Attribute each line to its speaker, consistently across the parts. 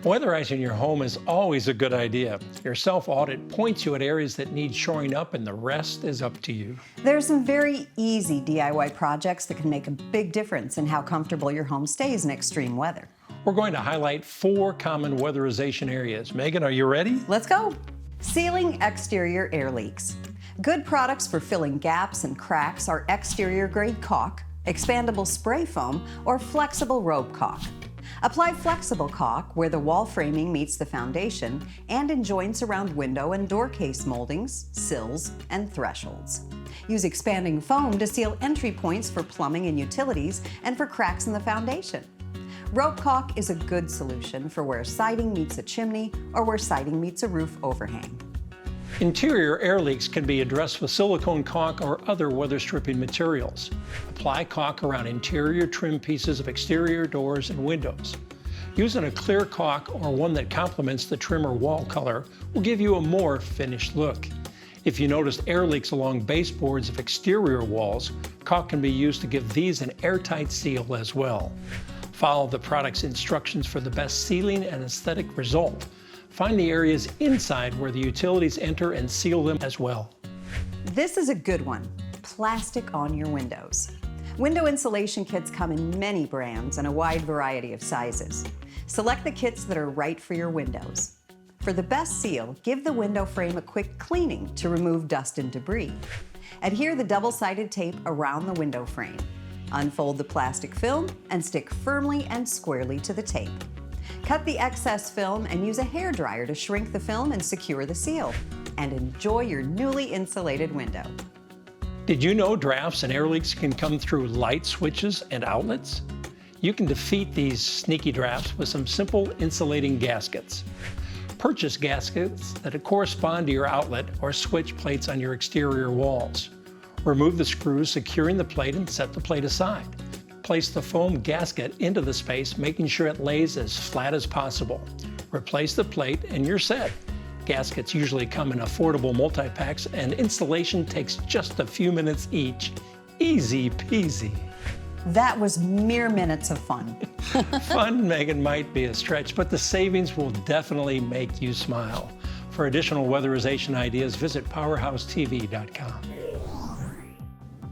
Speaker 1: Weatherizing your home is always a good idea. Your self-audit points you at areas that need shoring up, and the rest is up to you.
Speaker 2: There are some very easy DIY projects that can make a big difference in how comfortable your home stays in extreme weather.
Speaker 1: We're going to highlight 4 common weatherization areas. Megan, are you ready?
Speaker 2: Let's go. Sealing exterior air leaks. Good products for filling gaps and cracks are exterior grade caulk, expandable spray foam, or flexible rope caulk. Apply flexible caulk where the wall framing meets the foundation and in joints around window and door case moldings, sills, and thresholds. Use expanding foam to seal entry points for plumbing and utilities and for cracks in the foundation. Rope caulk is a good solution for where siding meets a chimney or where siding meets a roof overhang.
Speaker 1: Interior air leaks can be addressed with silicone caulk or other weather stripping materials. Apply caulk around interior trim pieces of exterior doors and windows. Using a clear caulk or one that complements the trim or wall color will give you a more finished look. If you notice air leaks along baseboards of exterior walls, caulk can be used to give these an airtight seal as well. Follow the product's instructions for the best sealing and aesthetic result. Find the areas inside where the utilities enter and seal them as well.
Speaker 2: This is a good one, plastic on your windows. Window insulation kits come in many brands and a wide variety of sizes. Select the kits that are right for your windows. For the best seal, give the window frame a quick cleaning to remove dust and debris. Adhere the double-sided tape around the window frame. Unfold the plastic film and stick firmly and squarely to the tape. Cut the excess film and use a hairdryer to shrink the film and secure the seal. And enjoy your newly insulated window.
Speaker 1: Did you know drafts and air leaks can come through light switches and outlets? You can defeat these sneaky drafts with some simple insulating gaskets. Purchase gaskets that correspond to your outlet or switch plates on your exterior walls. Remove the screws securing the plate and set the plate aside. Place the foam gasket into the space, making sure it lays as flat as possible. Replace the plate and you're set. Gaskets usually come in affordable multi-packs and installation takes just a few minutes each. Easy peasy.
Speaker 2: That was mere minutes of fun.
Speaker 1: Fun, Megan, might be a stretch, but the savings will definitely make you smile. For additional weatherization ideas, visit PowerHouseTV.com.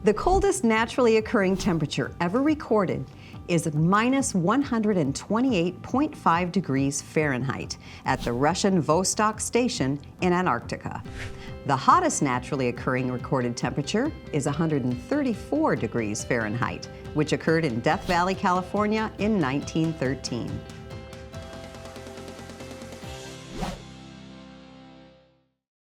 Speaker 2: The coldest naturally occurring temperature ever recorded is minus 128.5 degrees Fahrenheit at the Russian Vostok Station in Antarctica. The hottest naturally occurring recorded temperature is 134 degrees Fahrenheit, which occurred in Death Valley, California in 1913.